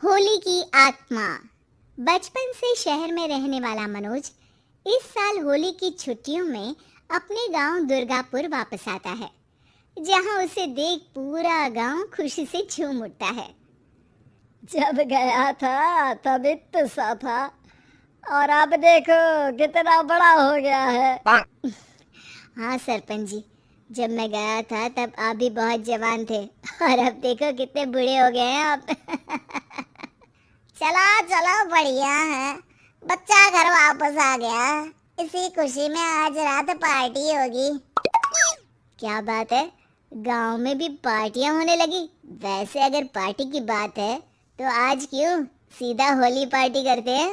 होली की आत्मा। बचपन से शहर में रहने वाला मनोज इस साल होली की छुट्टियों में अपने गांव दुर्गापुर वापस आता है, जहां उसे देख पूरा गांव खुशी से झूम उठता है। जब गया था तब इतना सा था और अब देखो कितना बड़ा हो गया है। हाँ सरपंच जी, जब मैं गया था तब आप भी बहुत जवान थे और अब देखो कितने बूढ़े हो गए हैं आप। चलो चलो, बढ़िया है। बच्चा घर वापस आ गया। इसी खुशी में आज रात पार्टी होगी। क्या बात है, गांव में भी पार्टियां होने लगी। वैसे अगर पार्टी की बात है तो आज क्यों सीधा होली पार्टी करते हैं।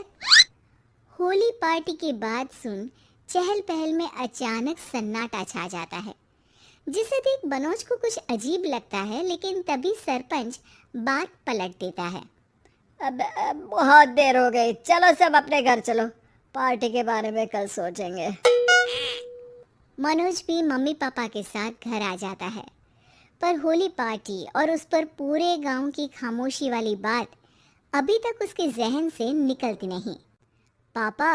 होली पार्टी की बात सुन चहल पहल में अचानक सन्नाटा छा जाता है, जिसे देख मनोज को कुछ अजीब लगता है। लेकिन तभी सरपंच बात पलट देता है। अब बहुत देर हो गई, चलो सब अपने घर चलो, पार्टी के बारे में कल सोचेंगे। मनोज भी मम्मी पापा के साथ घर आ जाता है, पर होली पार्टी और उस पर पूरे गांव की खामोशी वाली बात अभी तक उसके जहन से निकलती नहीं। पापा,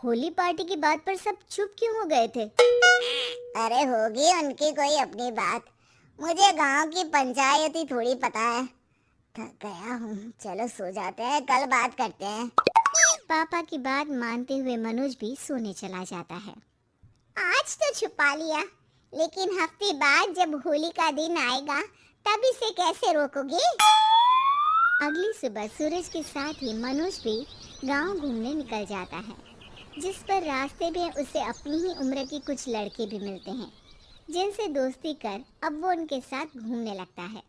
होली पार्टी की बात पर सब चुप क्यों हो गए थे? अरे होगी उनकी कोई अपनी बात, मुझे गांव की पंचायती थोड़ी पता है। थक गया हूँ, चलो सो जाते हैं, कल बात करते हैं। पापा की बात मानते हुए मनोज भी सोने चला जाता है। आज तो छुपा लिया, लेकिन हफ्ते बाद जब होली का दिन आएगा तब इसे कैसे रोकोगे? अगली सुबह सूरज के साथ ही मनोज भी गांव घूमने निकल जाता है, जिस पर रास्ते में उसे अपनी ही उम्र के कुछ लड़के भी मिलते हैं, जिनसे दोस्ती कर अब वो उनके साथ घूमने लगता है।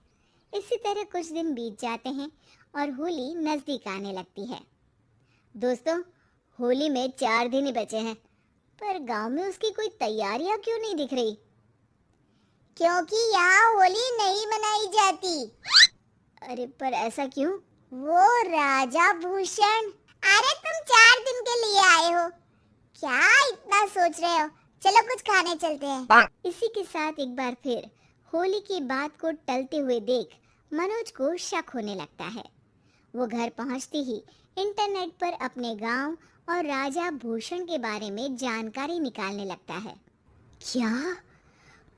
इसी तरह कुछ दिन बीत जाते हैं और होली नजदीक आने लगती है। दोस्तों, होली में 4 दिन ही बचे हैं, पर गांव में उसकी कोई तैयारियां क्यों नहीं दिख रही? क्योंकि यहाँ होली नहीं मनाई जाती। अरे पर ऐसा क्यों? वो राजा भूषण। अरे तुम 4 दिन के लिए आए हो, क्या इतना सोच रहे हो? चलो कुछ खाने चलते हैं। इसी के साथ एक बार फिर होली की बात को टलते हुए देख मनोज को शक होने लगता है। वो घर पहुंचते ही इंटरनेट पर अपने गांव और राजा भूषण के बारे में जानकारी निकालने लगता है। क्या?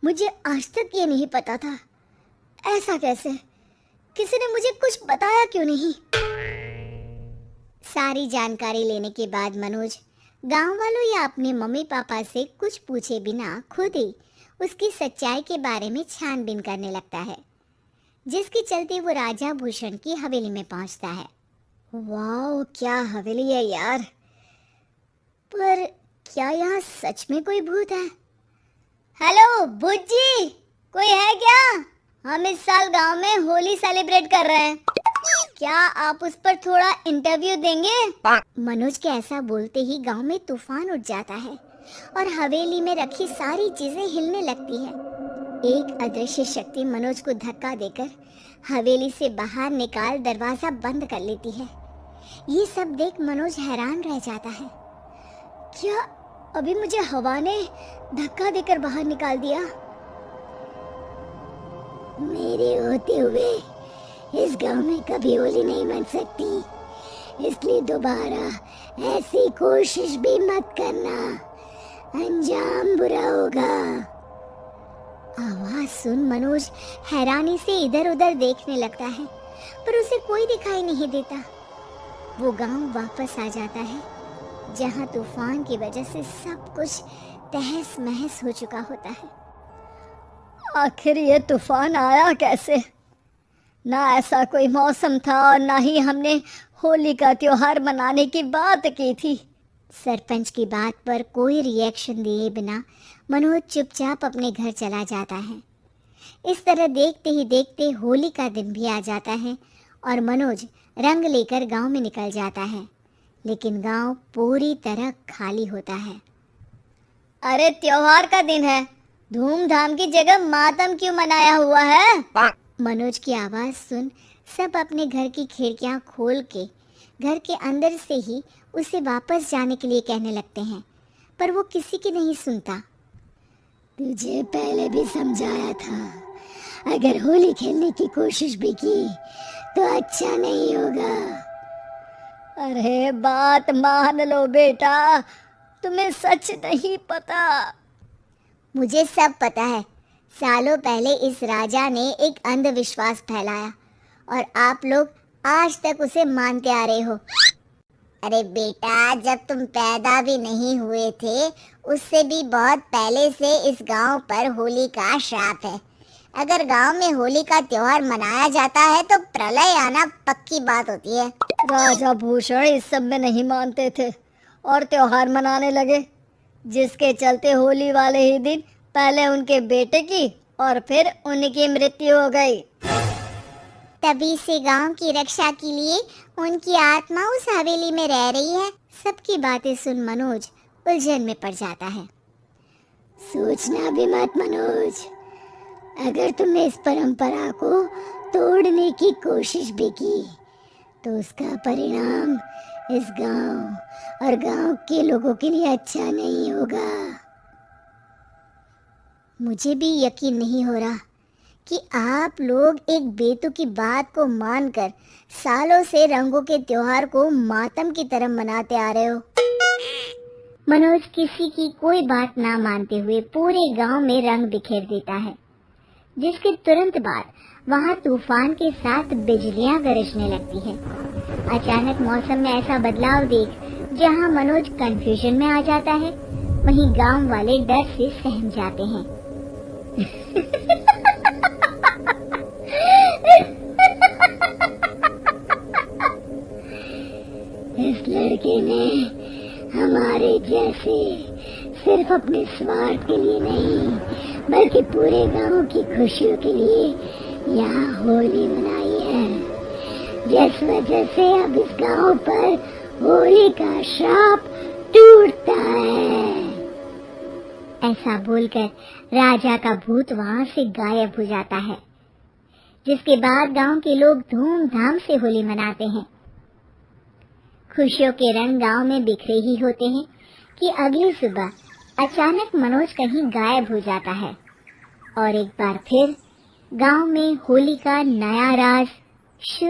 मुझे आज तक ये नहीं पता था। ऐसा कैसे? किसी ने मुझे कुछ बताया क्यों नहीं? सारी जानकारी लेने के बाद मनोज गांव वालों या अपने मम्मी पापा से कुछ पूछे बिना खुद ही उसकी सच्चाई के बारे में छानबीन करने लगता है, जिसके चलते वो राजा भूषण की हवेली में पहुंचता है। वाह, क्या हवेली है यार! पर क्या यहाँ सच में कोई भूत है? हेलो भूत जी, कोई है क्या? हम इस साल गांव में होली सेलिब्रेट कर रहे हैं, क्या आप उस पर थोड़ा इंटरव्यू देंगे? मनोज के ऐसा बोलते ही गांव में तूफान उठ जाता है और हवेली में रखी सारी चीजें हिलने लगती है। एक अदृश्य शक्ति मनोज को धक्का देकर हवेली से बाहर निकाल दरवाजा बंद कर लेती है। ये सब देख मनोज हैरान रह जाता है। क्या अभी मुझे हवा ने धक्का देकर बाहर निकाल दिया? मेरे होते हुए इस गांव में कभी होली नहीं मन सकती, इसलिए दोबारा ऐसी कोशिश भी मत करना, अंजाम बुरा होगा। आवाज सुन मनोज हैरानी से इधर उधर देखने लगता है, पर उसे कोई दिखाई नहीं देता। वो गांव वापस आ जाता है, जहां तूफान की वजह से सब कुछ तहस महस हो चुका होता है। आखिर ये तूफान आया कैसे? ना ऐसा कोई मौसम था और ना ही हमने होली का त्योहार मनाने की बात की थी। सरपंच की बात पर कोई रिएक्शन दिए बिना मनोज चुपचाप अपने घर चला जाता है। इस तरह देखते ही देखते होली का दिन भी आ जाता है और मनोज रंग लेकर गांव में निकल जाता है, लेकिन गांव पूरी तरह खाली होता है। अरे त्योहार का दिन है, धूमधाम की जगह मातम क्यों मनाया हुआ है? मनोज की आवाज सुन सब अपने घर की खिड़कियां खोल के घर के अंदर से ही उसे वापस जाने के लिए कहने लगते हैं, पर वो किसी की नहीं सुनता। तुझे पहले भी समझाया था, अगर होली खेलने की कोशिश भी की तो अच्छा नहीं होगा। अरे बात मान लो बेटा, तुम्हें सच नहीं पता। मुझे सब पता है। सालों पहले इस राजा ने एक अंधविश्वास फैलाया और आप लोग आज तक उसे मानते आ रहे हो। अरे बेटा, जब तुम पैदा भी नहीं हुए थे उससे भी बहुत पहले से इस गांव पर होली का श्राप है। अगर गांव में होली का त्योहार मनाया जाता है तो प्रलय आना पक्की बात होती है। राजा भूषण इस सब में नहीं मानते थे और त्योहार मनाने लगे, जिसके चलते होली वाले ही दिन पहले उनके बेटे की और फिर उनकी मृत्यु हो गई। तभी से गांव की रक्षा के लिए उनकी आत्मा उस हवेली में रह रही है। सबकी बातें सुन मनोज उलझन में पड़ जाता है। सोचना भी मत मनोज, अगर तुमने इस परंपरा को तोड़ने की कोशिश भी की तो उसका परिणाम इस गांव और गांव के लोगों के लिए अच्छा नहीं होगा। मुझे भी यकीन नहीं हो रहा कि आप लोग एक बेतुकी बात को मानकर सालों से रंगों के त्योहार को मातम की तरह मनाते आ रहे हो। मनोज किसी की कोई बात ना मानते हुए पूरे गांव में रंग बिखेर देता है, जिसके तुरंत बाद वहां तूफान के साथ बिजलियां गरजने लगती है। अचानक मौसम में ऐसा बदलाव देख जहां मनोज कंफ्यूजन में आ जाता है, वहीं गांव वाले डर से सहम जाते हैं। इस लड़के ने हमारे जैसे सिर्फ अपने स्वार्थ के लिए नहीं बल्कि पूरे गांव की खुशियों के लिए यहाँ होली मनाई है, जिस वजह से अब इस गांव पर होली का श्राप टूटता है। ऐसा बोलकर राजा का भूत वहां से गायब हो जाता है, जिसके बाद गांव के लोग धूमधाम से होली मनाते हैं। खुशियों के रंग गांव में बिखरे ही होते हैं कि अगली सुबह अचानक मनोज कहीं गायब हो जाता है और एक बार फिर गांव में होली का नया राज शुरू